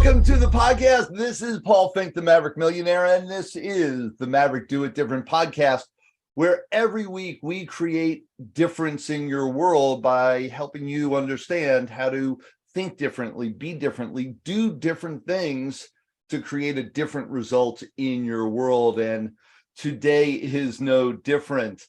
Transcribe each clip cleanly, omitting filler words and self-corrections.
Welcome to the podcast. This is Paul Finck, the Maverick Millionaire, and this is the Maverick Do It Different podcast, where every week we create difference in your world by helping you understand how to think differently, be differently, do different things to create a different result in your world. And today is no different.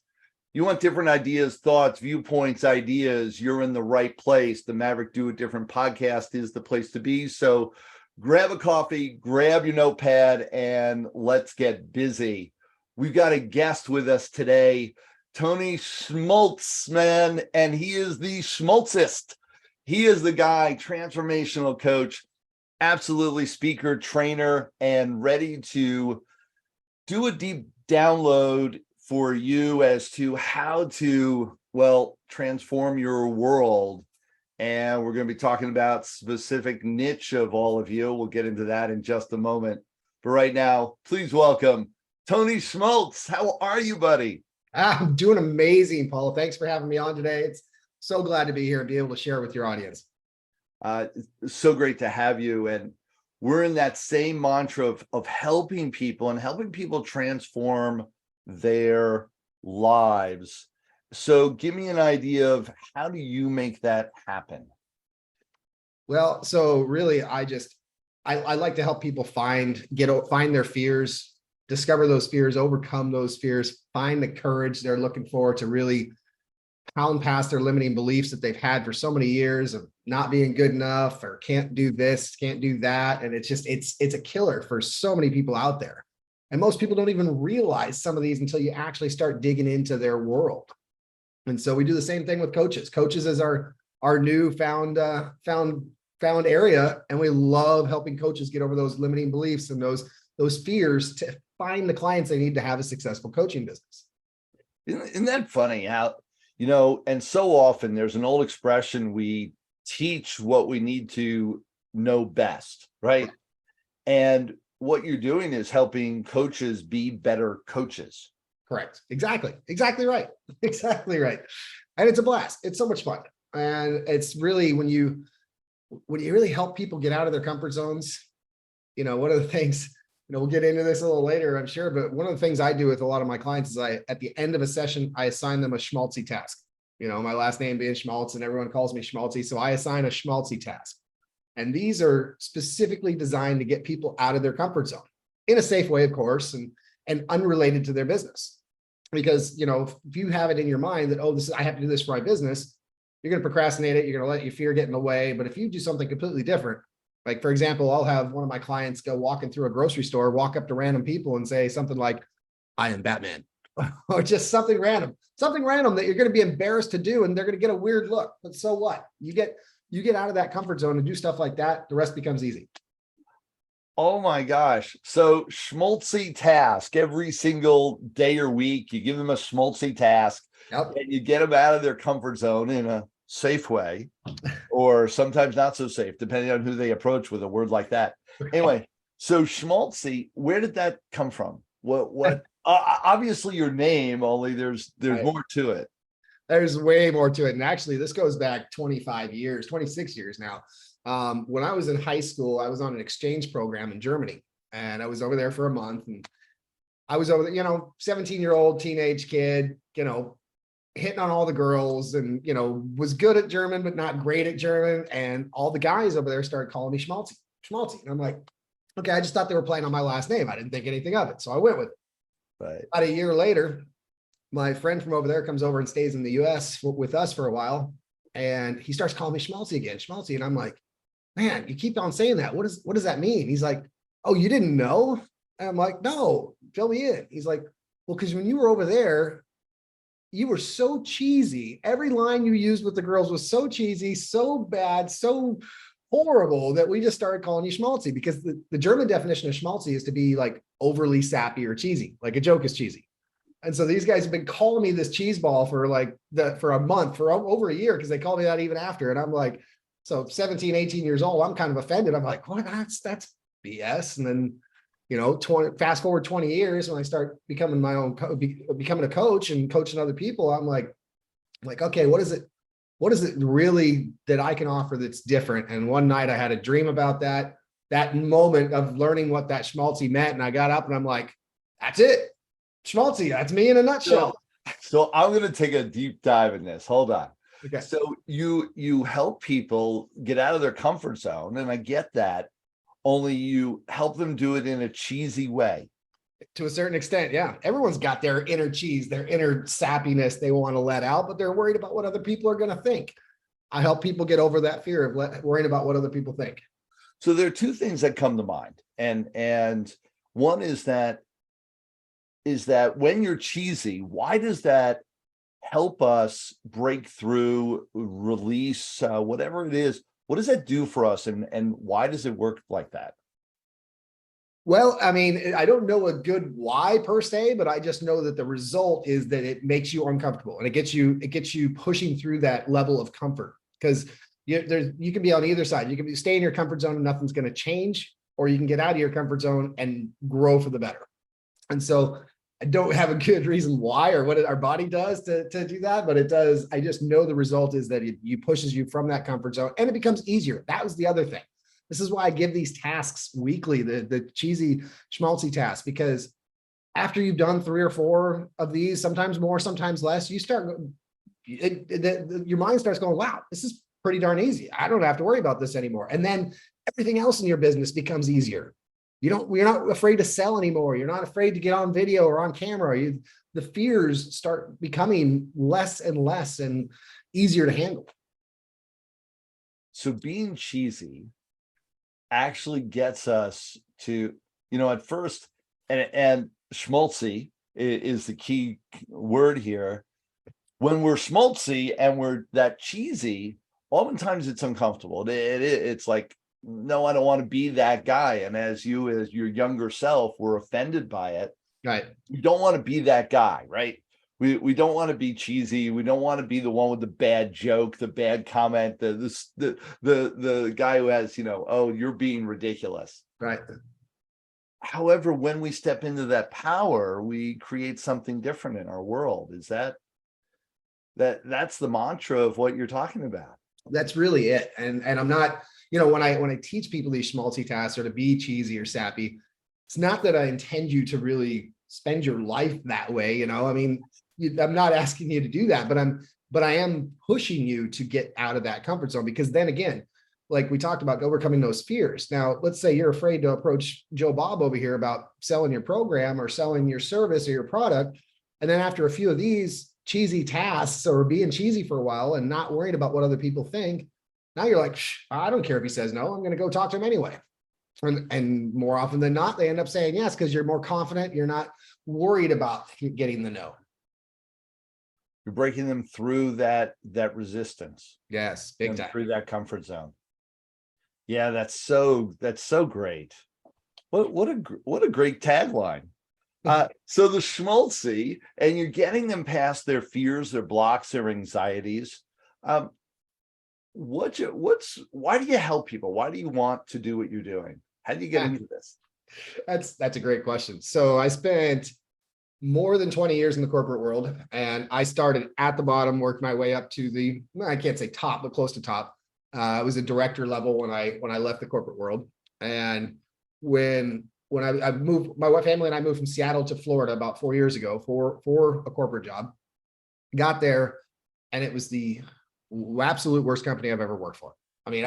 You want different ideas, thoughts, viewpoints, ideas, you're in the right place. The Maverick Do It Different podcast is the place to be. So grab a coffee, grab your notepad, and let's get busy. We've got a guest with us today, Tony Schmaltz, man, and he is the Schmaltzist. He is the guy, transformational coach, absolutely speaker, trainer, and ready to do a deep download for you as to how to, well, transform your world. And we're going to be talking about specific niche of all of you. We'll get into that in just a moment. But right now, please welcome Tony Schmaltz. How are you, buddy? I'm doing amazing, Paul. Thanks for having me on today. It's so glad to be here and be able to share with your audience. So great to have you. And we're in that same mantra of helping people and helping people transform their lives. So give me an idea of how do you make that happen? Well, so really, I like to help people find their fears, discover those fears, overcome those fears, find the courage they're looking for to really pound past their limiting beliefs that they've had for so many years of not being good enough or can't do this, can't do that. And it's a killer for so many people out there. And most people don't even realize some of these until you actually start digging into their world. And so we do the same thing with coaches. Coaches is our new found area, and we love helping coaches get over those limiting beliefs and those fears to find the clients they need to have a successful coaching business. Isn't that funny how, and so often there's an old expression, we teach what we need to know best, right? And what you're doing is helping coaches be better coaches. Correct. Exactly right. Exactly right. And it's a blast. It's so much fun. And it's really when you really help people get out of their comfort zones, one of the things, we'll get into this a little later, I'm sure, but one of the things I do with a lot of my clients is at the end of a session, I assign them a Schamltzy task. My last name being Schmaltz and everyone calls me Schmaltzy. So I assign a Schamltzy task. And these are specifically designed to get people out of their comfort zone in a safe way, of course, and unrelated to their business. Because, if you have it in your mind that, I have to do this for my business, you're going to procrastinate it. You're going to let your fear get in the way. But if you do something completely different, like, for example, I'll have one of my clients go walking through a grocery store, walk up to random people and say something like, I am Batman, or just something random that you're going to be embarrassed to do. And they're going to get a weird look. But so what? You get out of that comfort zone and do stuff like that. The rest becomes easy. Oh my gosh. So Schmaltzy task every single day or week, you give them a Schmaltzy task. Yep. And you get them out of their comfort zone in a safe way, or sometimes not so safe, depending on who they approach with a word like that. Anyway, so Schmaltzy, where did that come from? What obviously your name, only there's right. More to it. There's way more to it. And actually, this goes back 26 years now. When I was in high school, I was on an exchange program in Germany, and I was over there for a month. And I was over there, 17-year-old teenage kid, hitting on all the girls and, was good at German, but not great at German. And all the guys over there started calling me Schmaltzy. And I'm like, okay, I just thought they were playing on my last name. I didn't think anything of it. So I went with it. Right. About a year later, my friend from over there comes over and stays in the US with us for a while. And he starts calling me Schmaltzy again, Schmaltzy. And I'm like, man, you keep on saying that. What does that mean? He's like, oh, you didn't know? And I'm like, no, fill me in. He's like, well, because when you were over there, you were so cheesy. Every line you used with the girls was so cheesy, so bad, so horrible that we just started calling you Schmaltzy, because the German definition of Schmaltzy is to be like overly sappy or cheesy, like a joke is cheesy. And so these guys have been calling me this cheese ball for a month, for over a year, because they call me that even after. And I'm like, so 17, 18 years old, I'm kind of offended. I'm like, what? That's BS. And then, fast forward 20 years, when I start becoming becoming a coach and coaching other people, I'm like, okay, what is it really that I can offer that's different? And one night I had a dream about that. that moment of learning what that Schmaltzy meant. And I got up and I'm like, that's it. Schmaltzy, that's me in a nutshell. So I'm going to take a deep dive in this. Hold on. Okay. So you help people get out of their comfort zone, and I get that. Only you help them do it in a cheesy way. To a certain extent, yeah. Everyone's got their inner cheese, their inner sappiness they want to let out, but they're worried about what other people are going to think. I help people get over that fear of worrying about what other people think. So there are two things that come to mind, and one is that when you're cheesy, why does that help us break through, release, whatever it is? What does that do for us, and why does it work like that? Well, I mean, I don't know a good why per se, but I just know that the result is that it makes you uncomfortable, and it gets you pushing through that level of comfort, because you can be on either side. You can stay in your comfort zone and nothing's going to change, or you can get out of your comfort zone and grow for the better. And so I don't have a good reason why or what our body does to do that, but it does. I just know the result is that it pushes you from that comfort zone, and it becomes easier. That was the other thing. This is why I give these tasks weekly, the cheesy schmaltzy tasks, because after you've done 3 or 4 of these, sometimes more, sometimes less, you start, your mind starts going, wow, this is pretty darn easy. I don't have to worry about this anymore. And then everything else in your business becomes easier. You're not afraid to sell anymore. You're not afraid to get on video or on camera. The fears start becoming less and less and easier to handle. So being cheesy actually gets us to, at first, and schmaltzy is the key word here. When we're schmaltzy and we're that cheesy, oftentimes it's uncomfortable. It's like, no, I don't want to be that guy. And as your younger self, were offended by it. Right. You don't want to be that guy, right? We don't want to be cheesy. We don't want to be the one with the bad joke, the bad comment, the guy who has, oh, you're being ridiculous. Right. However, when we step into that power, we create something different in our world. Is that's the mantra of what you're talking about? That's really it. And I'm not, when I teach people these schmaltzy tasks or to be cheesy or sappy, it's not that I intend you to really spend your life that way. I mean, I'm not asking you to do that, but I am pushing you to get out of that comfort zone, because then again, like we talked about, overcoming those fears. Now, let's say you're afraid to approach Joe Bob over here about selling your program or selling your service or your product. And then after a few of these cheesy tasks or being cheesy for a while and not worried about what other people think, now you're like, I don't care if he says no, I'm going to go talk to him anyway. And more often than not, they end up saying yes, because you're more confident. You're not worried about getting the no. You're breaking them through that resistance. Yes, big time. Through that comfort zone. Yeah, that's so great. What a great tagline. So the schmaltzy, and you're getting them past their fears, their blocks, their anxieties. Why do you help people? Why do you want to do what you're doing? How do you get into this? That's a great question. So I spent more than 20 years in the corporate world, and I started at the bottom, worked my way up to I can't say top, but close to top. I was a director level when I left the corporate world. And when I moved, my family and I moved from Seattle to Florida about 4 years ago for a corporate job. Got there, and it was the absolute worst company I've ever worked for. I mean,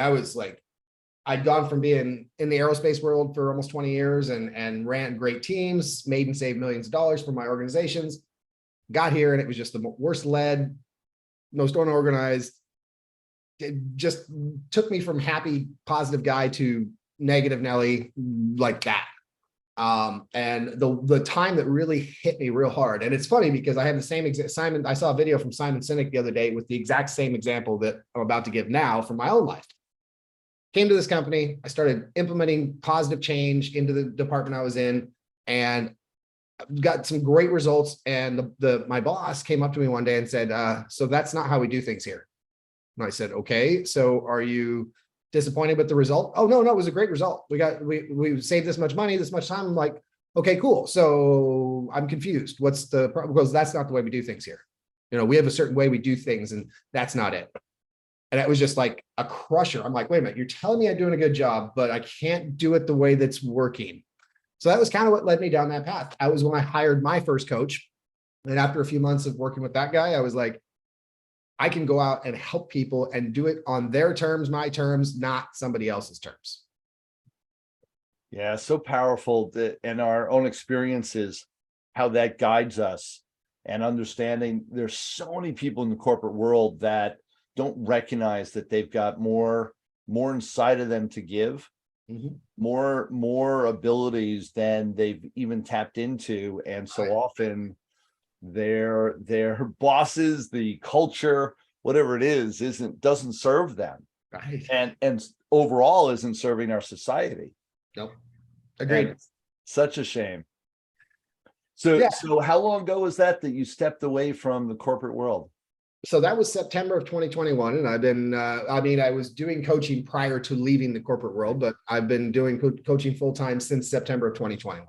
I'd gone from being in the aerospace world for almost 20 years and ran great teams, made and saved millions of dollars for my organizations. Got here, and it was just the worst led, most unorganized. It just took me from happy, positive guy to negative Nelly like that. And the time that really hit me real hard, and it's funny because I have the same Simon. I saw a video from Simon Sinek the other day with the exact same example that I'm about to give now from my own life. Came to this company, I started implementing positive change into the department I was in, and got some great results. And my boss came up to me one day and said, "So that's not how we do things here." And I said, "Okay, so are you disappointed with the result?" "Oh, no, it was a great result. We saved this much money, this much time." I'm like, "Okay, cool. So I'm confused. What's the problem?" Because that's not the way we do things here. We have a certain way we do things, and that's not it. And it was just like a crusher. I'm like, wait a minute, you're telling me I'm doing a good job, but I can't do it the way that's working. So that was kind of what led me down that path. I was when I hired my first coach. And after a few months of working with that guy, I was like, I can go out and help people and do it on their terms, my terms, not somebody else's terms. Yeah, so powerful that in our own experiences, how that guides us and understanding there's so many people in the corporate world that don't recognize that they've got more inside of them to give, more abilities than they've even tapped into. And so often their bosses, the culture, whatever it is, doesn't serve them. Right. And overall isn't serving our society. Nope. Agreed. And such a shame. So how long ago was that you stepped away from the corporate world? So that was September of 2021. And I've been, I was doing coaching prior to leaving the corporate world, but I've been doing coaching full time since September of 2021.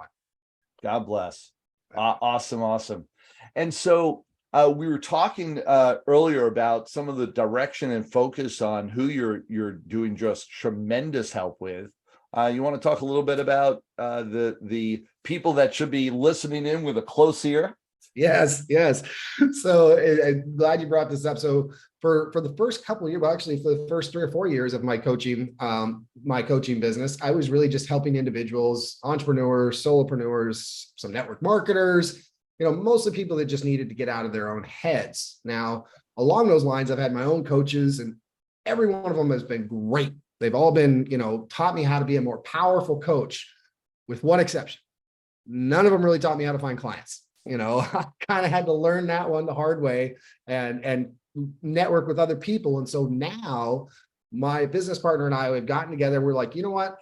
God bless. Awesome. And so we were talking earlier about some of the direction and focus on who you're doing just tremendous help with. You want to talk a little bit about the people that should be listening in with a close ear? Yes. So I'm glad you brought this up. So for the first couple of years, well, actually for the first 3 or 4 years of my coaching business, I was really just helping individuals, entrepreneurs, solopreneurs, some network marketers, mostly people that just needed to get out of their own heads. Now, along those lines, I've had my own coaches and every one of them has been great. They've all been, taught me how to be a more powerful coach, with one exception. None of them really taught me how to find clients. I kind of had to learn that one the hard way and network with other people. And so now my business partner and I have gotten together. We're like, you know what?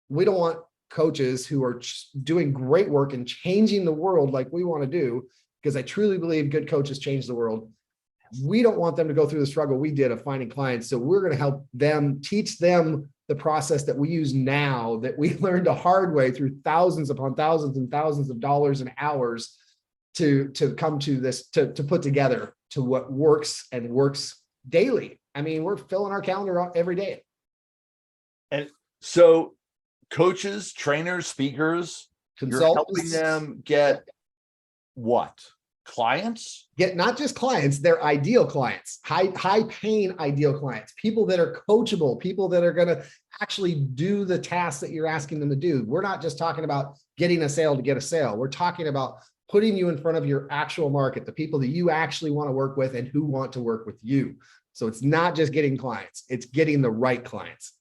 We don't want coaches who are doing great work and changing the world like we want to do, because I truly believe good coaches change the world. We don't want them to go through the struggle we did of finding clients. So we're going to help them, teach them the process that we use now, that we learned the hard way through thousands upon thousands and thousands of dollars and hours to come to this, to put together to what works and works daily. I mean, we're filling our calendar up every day. And so coaches, trainers, speakers, you're helping them get what? Clients? Get not just clients, they're ideal clients, high paying ideal clients, people that are coachable, people that are going to actually do the tasks that you're asking them to do. We're not just talking about getting a sale to get a sale. We're talking about putting you in front of your actual market, the people that you actually want to work with and who want to work with you. So it's not just getting clients, it's getting the right clients.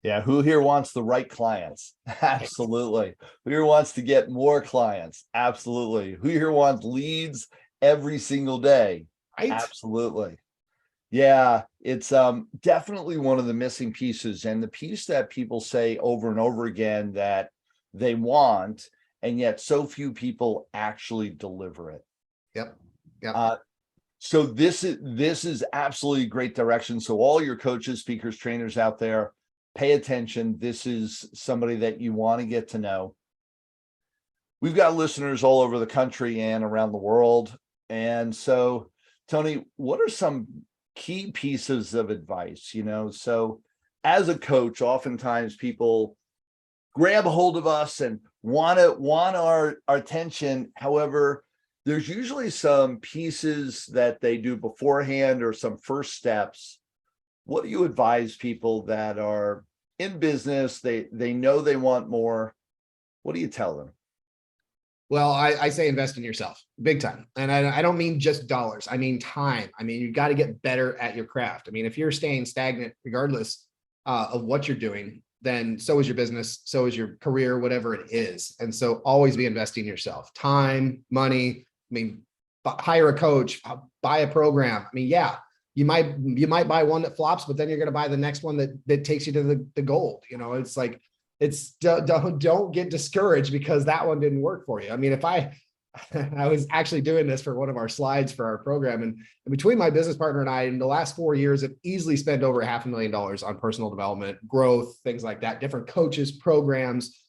Yeah, who here wants the right clients? Absolutely. Who here wants to get more clients? Absolutely. Who here wants leads every single day? Right? Absolutely. Yeah, it's definitely one of the missing pieces, and the piece that people say over and over again that they want, and yet so few people actually deliver it. Yep. So this is absolutely great direction. So all your coaches, speakers, trainers out there, pay attention. This is somebody that you want to get to know. We've got listeners all over the country and around the world. And so, Tony, what are some key pieces of advice? So as a coach, oftentimes people grab a hold of us and want our attention. However, there's usually some pieces that they do beforehand or some first steps. What do you advise people that are in business? They know they want more. What do you tell them? Well, I say invest in yourself big time. And I don't mean just dollars. I mean time. I mean, you've got to get better at your craft. I mean, if you're staying stagnant, regardless of what you're doing, then so is your business, so is your career, whatever it is. And so always be investing in yourself, time, money. I mean, hire a coach, buy a program. I mean, yeah, you might buy one that flops, but then you're going to buy the next one that takes you to the gold. It's like, don't get discouraged because that one didn't work for you. I mean, if I was actually doing this for one of our slides for our program, and between my business partner and I, in the last 4 years, have easily spent over $500,000 on personal development, growth, things like that, different coaches, programs.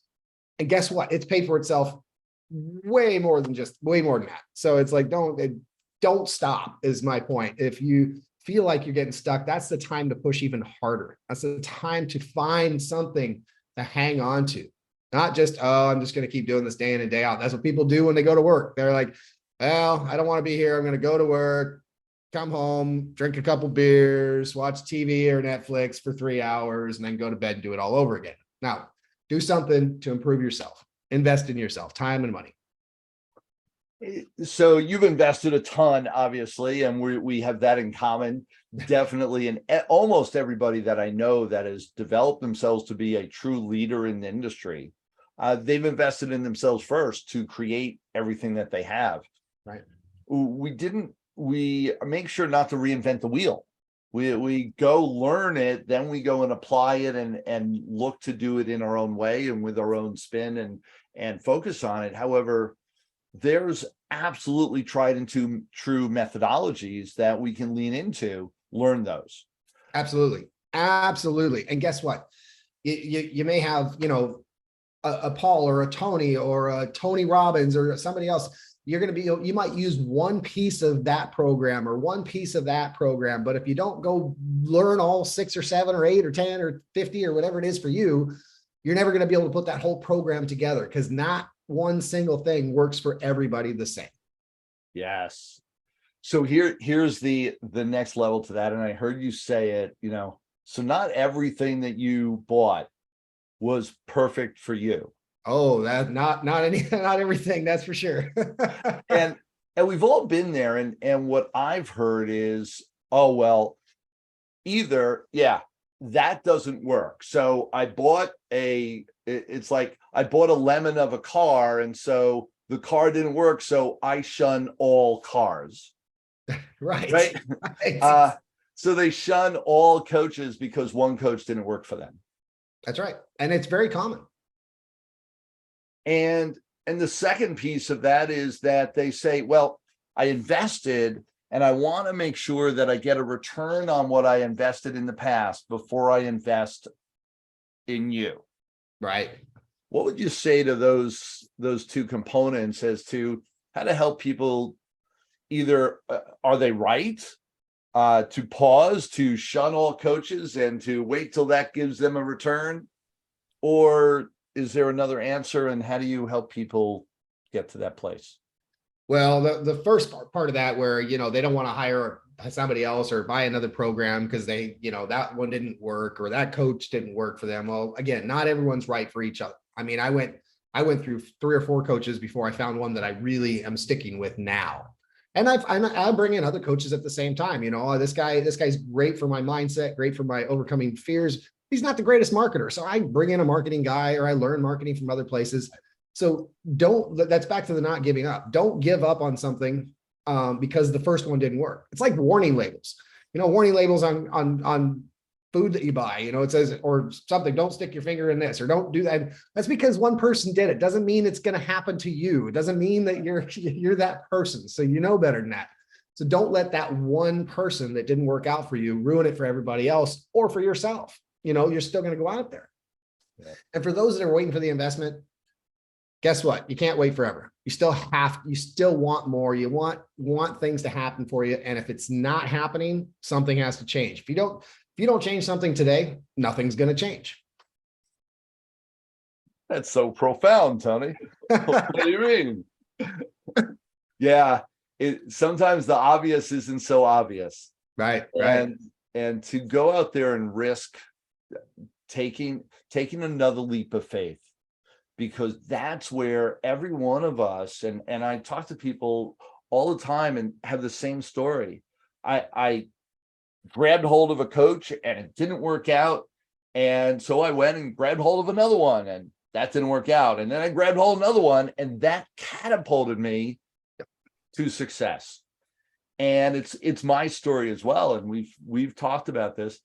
And guess what? It's paid for itself way more than that. So it's like, don't stop is my point. If you feel like you're getting stuck, that's the time to push even harder. That's the time to find something to hang on to. Not just, oh, I'm just going to keep doing this day in and day out. That's what people do when they go to work. They're like, well, I don't want to be here. I'm going to go to work, come home, drink a couple beers, watch TV or Netflix for 3 hours, and then go to bed and do it all over again. Now, do something to improve yourself. Invest in yourself, time and money. So you've invested a ton, obviously, and we have that in common. Definitely, and almost everybody that I know that has developed themselves to be a true leader in the industry, they've invested in themselves first to create everything that they have. Right. We make sure not to reinvent the wheel. We go learn it, then we go and apply it and look to do it in our own way and with our own spin and focus on it. However, there's absolutely tried and true methodologies that we can lean into, learn those. Absolutely. Absolutely. And guess what? You may have, a Paul or a Tony or a Tony Robbins or somebody else. You might use one piece of that program or one piece of that program. But if you don't go learn all 6 or 7 or 8 or 10 or 50 or whatever it is for you, you're never going to be able to put that whole program together, because not one single thing works for everybody the same. Yes. So here's the next level to that. And I heard you say it, so not everything that you bought was perfect for you. Oh, that not everything, that's for sure. and we've all been there. And what I've heard is, oh, well, either, yeah, that doesn't work. So I bought it's like I bought a lemon of a car, and so the car didn't work. So I shun all cars. Right. So they shun all coaches because one coach didn't work for them. That's right. And it's very common. And the second piece of that is that they say, well, I invested and I want to make sure that I get a return on what I invested in the past before I invest in you. Right. What would you say to those two components as to how to help people? Either are they right to pause, to shun all coaches and to wait till that gives them a return? Or is there another answer, and how do you help people get to that place? Well, the first part of that, where, they don't want to hire somebody else or buy another program because they, that one didn't work or that coach didn't work for them. Well, again, not everyone's right for each other. I mean, I went through 3 or 4 coaches before I found one that I really am sticking with now. And I bring in other coaches at the same time. This guy's great for my mindset, great for my overcoming fears. He's not the greatest marketer, so I bring in a marketing guy, or I learn marketing from other places. So that's back to the not giving up. Don't give up on something because the first one didn't work. It's like warning labels. Warning labels on food that you buy. It says, or something, don't stick your finger in this, or don't do that. That's because one person did it. Doesn't mean it's going to happen to you. It doesn't mean that you're that person. So better than that. So don't let that one person that didn't work out for you ruin it for everybody else or for yourself. You're still going to go out there. Yeah. And for those that are waiting for the investment, guess what? You can't wait forever. You still want more. You want things to happen for you. And if it's not happening, something has to change. If you don't change something today, nothing's going to change. That's so profound, Tony. What do you mean? Yeah. Sometimes the obvious isn't so obvious. Right. And to go out there and risk taking another leap of faith, because that's where every one of us, and I talk to people all the time and have the same story. I grabbed hold of a coach and it didn't work out. And so I went and grabbed hold of another one and that didn't work out. And then I grabbed hold of another one and that catapulted me to success. And it's my story as well. And we've talked about this,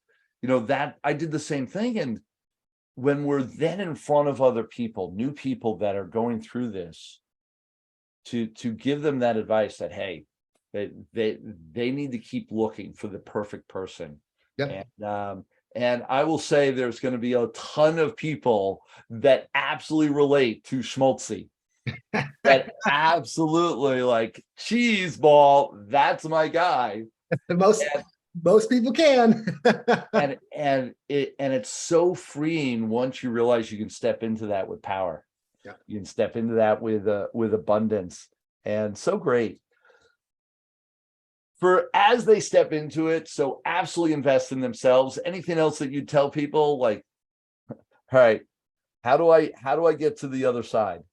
that I did the same thing. And when we're then in front of other people, new people that are going through this, to give them that advice that, hey, they need to keep looking for the perfect person. Yep. And I will say there's going to be a ton of people that absolutely relate to Schmaltzy. That absolutely like cheese ball. That's my guy. The most Most people can. and it's so freeing once you realize you can step into that with power. Yeah. You can step into that with abundance, and so great. For as they step into it, so absolutely invest in themselves. Anything else that you tell people, like, all right, how do I get to the other side?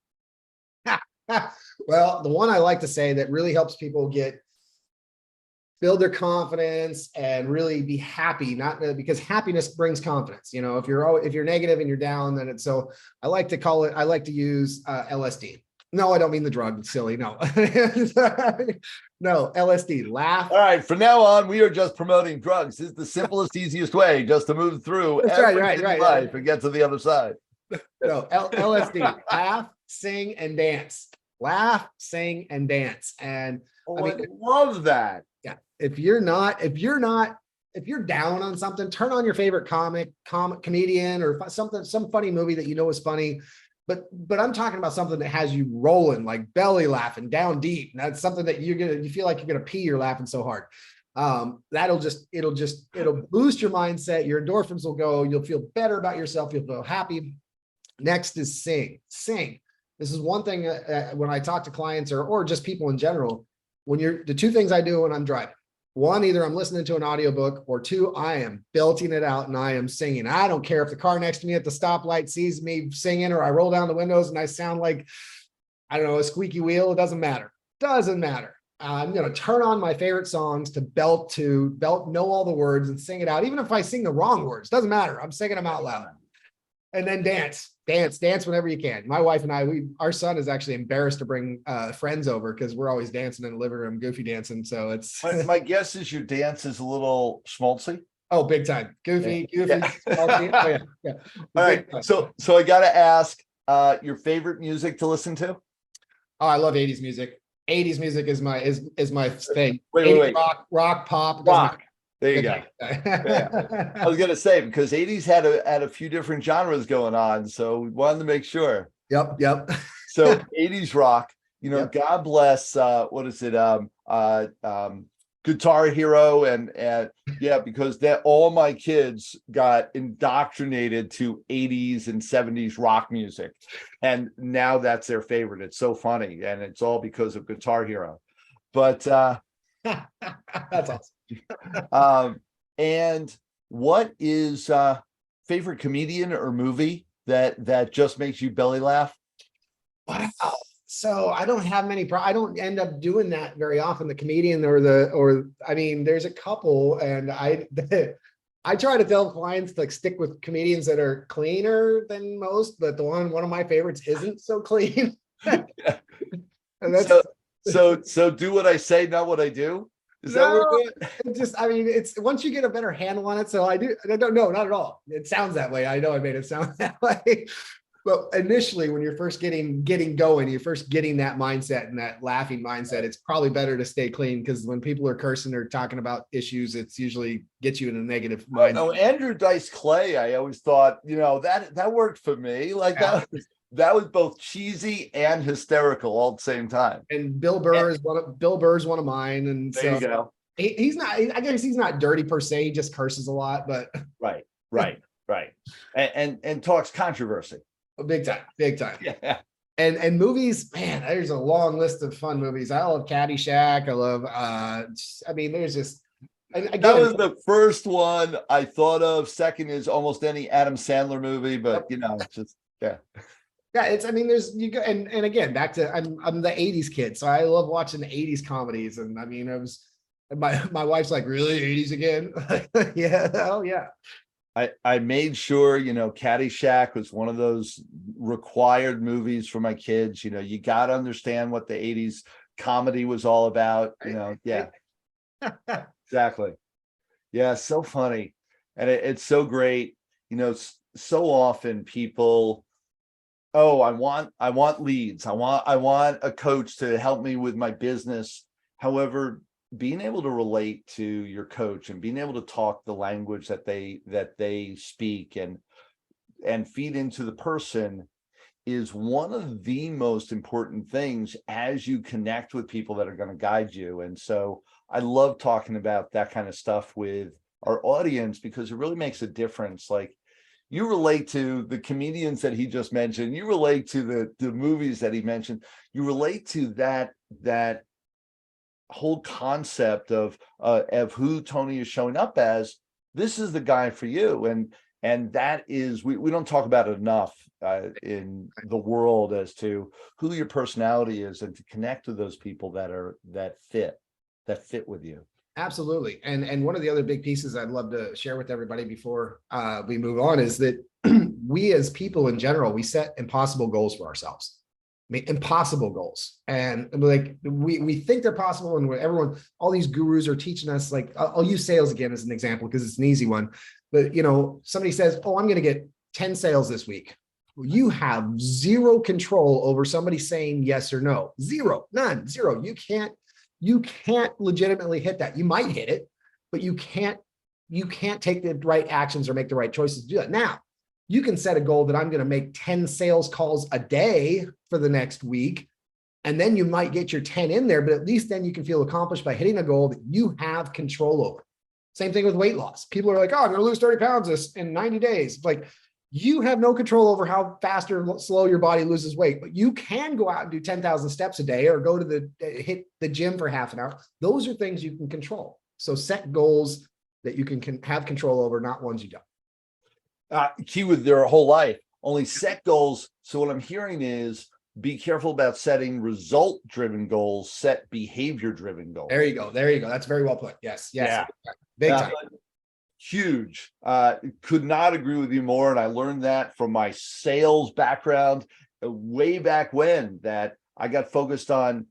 Well, the one I like to say that really helps people build their confidence and really be happy, not because happiness brings confidence. You know, if you're negative and you're down, then it's so I like to use LSD. No, I don't mean the drug, silly. No, no, LSD. Laugh. All right, from now on, we are just promoting drugs. This is the simplest, easiest way just to move through That's everything right. in life and get to the other side. No, LSD. Laugh, sing, and dance. Laugh, sing, and dance. And I love that. Yeah, if you're down on something, turn on your favorite comedian or some funny movie that you know is funny. But I'm talking about something that has you rolling, like belly laughing down deep. And that's something that you feel like you're gonna pee, you're laughing so hard. It'll boost your mindset, your endorphins will go, you'll feel better about yourself, you'll feel happy. Next is sing. This is one thing when I talk to clients or just people in general, the two things I do when I'm driving. One, either I'm listening to an audiobook, or two, I am belting it out and I am singing. I don't care if the car next to me at the stoplight sees me singing, or I roll down the windows and I sound like, I don't know, a squeaky wheel. It doesn't matter. I'm going to turn on my favorite songs to belt, know all the words and sing it out. Even if I sing the wrong words, doesn't matter. I'm singing them out loud. And then dance whenever you can. My wife and our son is actually embarrassed to bring friends over because we're always dancing in the living room, goofy dancing. So it's my guess is your dance is a little schmaltzy. Oh, big time. Goofy. Yeah. Schmaltzy. Oh, yeah. All right. So I got to ask, your favorite music to listen to? Oh, I love 80s music. 80s music is my thing. Wait. Rock, pop. Rock. There you go. Yeah. I was gonna say, because 80s had a few different genres going on, so we wanted to make sure. Yep. So 80s rock, Yep. God bless what is it? Guitar Hero and yeah, because all my kids got indoctrinated to 80s and 70s rock music, and now that's their favorite. It's so funny, and it's all because of Guitar Hero. But that's awesome. And what is favorite comedian or movie that just makes you belly laugh? Wow. So I don't have many. I don't end up doing that very often. The comedian or I mean, there's a couple, and I try to tell clients to stick with comedians that are cleaner than most, but one of my favorites isn't so clean. And that's so do what I say, not what I do. Is that what we're doing? I mean, it's once you get a better handle on it. So I don't know, not at all. It sounds that way. I know I made it sound that way. But initially, when you're first getting going, you're first getting that mindset and that laughing mindset, it's probably better to stay clean, because when people are cursing or talking about issues, it's usually gets you in a negative mindset. No, Andrew Dice Clay, I always thought, that worked for me. Like that was both cheesy and hysterical all at the same time. And Bill Burr is one of mine. And there you go. He's not, I guess he's not dirty per se. He just curses a lot, but right. And talks controversy. Big time. Yeah. And movies, man, there's a long list of fun movies. I love Caddyshack. I love, there's just, again, that was the first one I thought of. Second is almost any Adam Sandler movie, but just, yeah. Yeah, there's you go, and again, back to I'm the 80s kid, so I love watching the 80s comedies. And I mean, my wife's like, really, 80s again? Yeah, oh yeah. I made sure, Caddyshack was one of those required movies for my kids. You got to understand what the 80s comedy was all about. Yeah, exactly. Yeah, so funny. And it's so great. So often people, I want leads. I want a coach to help me with my business. However, being able to relate to your coach and being able to talk the language that they speak and feed into the person is one of the most important things as you connect with people that are going to guide you. And so I love talking about that kind of stuff with our audience because it really makes a difference. Like, you relate to the comedians that he just mentioned, you relate to the movies that he mentioned, you relate to that whole concept of who Tony is showing up as. This is the guy for you. And that is, we don't talk about it enough in the world as to who your personality is, and to connect with those people that fit with you. Absolutely. And one of the other big pieces I'd love to share with everybody before we move on is that we as people in general, we set impossible goals for ourselves. I mean, impossible goals. And like, we think they're possible, and everyone, all these gurus are teaching us, like, I'll use sales again as an example because it's an easy one. But, you know, somebody says, oh, I'm going to get 10 sales this week. You have zero control over somebody saying yes or no. Zero, none, zero. You can't legitimately hit that. You might hit it, but you can't take the right actions or make the right choices to do that. Now, you can set a goal that I'm going to make 10 sales calls a day for the next week. And then you might get your 10 in there, but at least then you can feel accomplished by hitting a goal that you have control over. Same thing with weight loss. People are like, oh, I'm going to lose 30 pounds in 90 days. Like, you have no control over how fast or slow your body loses weight, but you can go out and do 10,000 steps a day, or go to hit the gym for half an hour. Those are things you can control. So set goals that you can have control over, not ones you don't. Key with their whole life, only set goals. So what I'm hearing is, be careful about setting result-driven goals, set behavior-driven goals. There you go. That's very well put. Yes. Yeah. Big time. Huge. Could not agree with you more. And I learned that from my sales background way back when, that I got focused on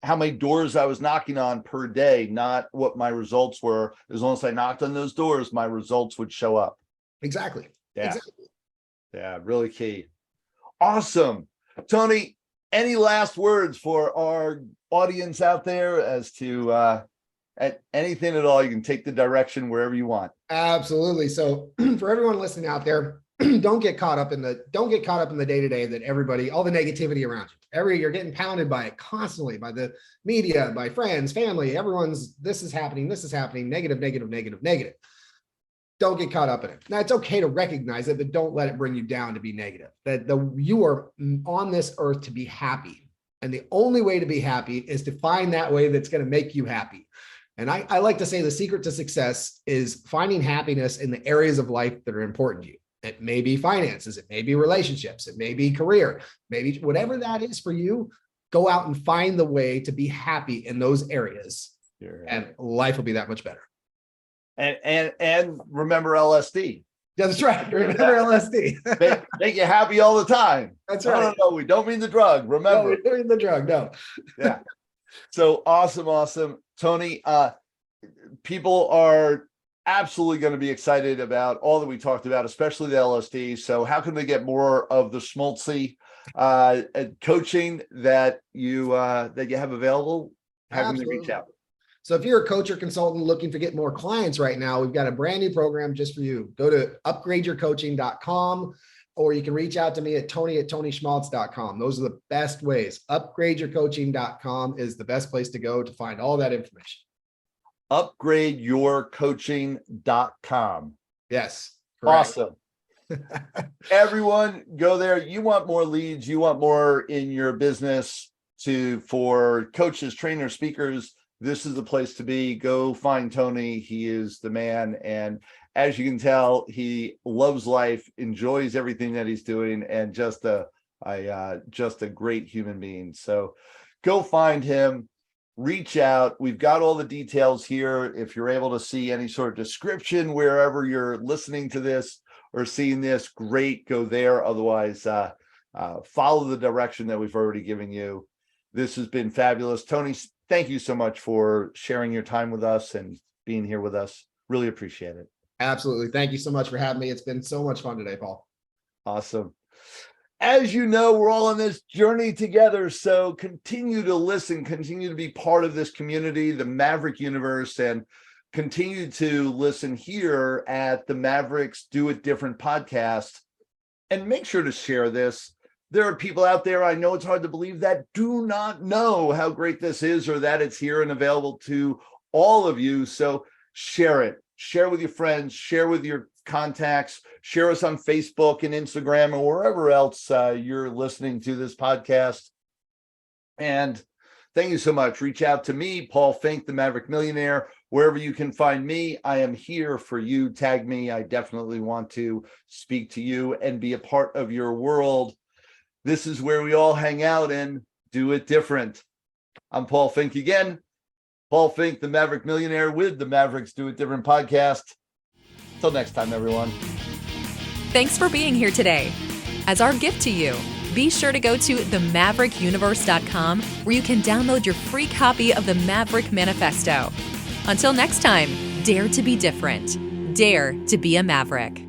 how many doors I was knocking on per day, not what my results were. As long as I knocked on those doors, my results would show up. Exactly. Yeah. Exactly. Yeah. Really key. Awesome. Tony, any last words for our audience out there as to anything at all? You can take the direction wherever you want. Absolutely. So for everyone listening out there, don't get caught up in the day-to-day that everybody, all the negativity around you. You're getting pounded by it constantly, by the media, by friends, family, everyone's, this is happening, negative. Don't get caught up in it. Now, it's okay to recognize it, but don't let it bring you down to be negative. You are on this earth to be happy. And the only way to be happy is to find that way that's going to make you happy. And I like to say the secret to success is finding happiness in the areas of life that are important to you. It may be finances, it may be relationships, it may be career, maybe whatever that is for you. Go out and find the way to be happy in those areas, and life will be that much better. And remember LSD. Yeah, that's right. Remember LSD. Make you happy all the time. That's right. No, we don't mean the drug. Remember. No, we don't mean the drug. No. Yeah. So awesome. Tony, people are absolutely going to be excited about all that we talked about, especially the LSD. So how can they get more of the Schmaltzy coaching that you have available? How can they reach out? So if you're a coach or consultant looking to get more clients right now, we've got a brand new program just for you. Go to upgradeyourcoaching.com, or you can reach out to me at tony@tonyschmaltz.com. Those are the best ways. Upgradeyourcoaching.com is the best place to go to find all that information. Upgradeyourcoaching.com. Yes. Correct. Awesome. Everyone go there. You want more leads, you want more in your business for coaches, trainers, speakers. This is the place to be. Go find Tony. He is the man. And as you can tell, he loves life, enjoys everything that he's doing, and just a great human being. So go find him, reach out. We've got all the details here. If you're able to see any sort of description wherever you're listening to this or seeing this, great, go there. Otherwise, follow the direction that we've already given you. This has been fabulous. Tony, thank you so much for sharing your time with us and being here with us. Really appreciate it. Absolutely. Thank you so much for having me. It's been so much fun today, Paul. Awesome. As you know, we're all on this journey together. So continue to listen, continue to be part of this community, the Maverick universe, and continue to listen here at the Mavericks Do It Different podcast. And make sure to share this. There are people out there, I know it's hard to believe, that do not know how great this is or that it's here and available to all of you. So share it, share with your friends, share with your contacts, share us on Facebook and Instagram or wherever else you're listening to this podcast. And thank you so much. Reach out to me, Paul Finck, the Maverick Millionaire, wherever you can find me. I am here for you. Tag me. I definitely want to speak to you and be a part of your world. This is where we all hang out and do it different. I'm Paul Finck again. Paul Finck, the Maverick Millionaire, with the Mavericks Do It Different podcast. Until next time, everyone. Thanks for being here today. As our gift to you, be sure to go to themaverickuniverse.com where you can download your free copy of the Maverick Manifesto. Until next time, dare to be different. Dare to be a Maverick.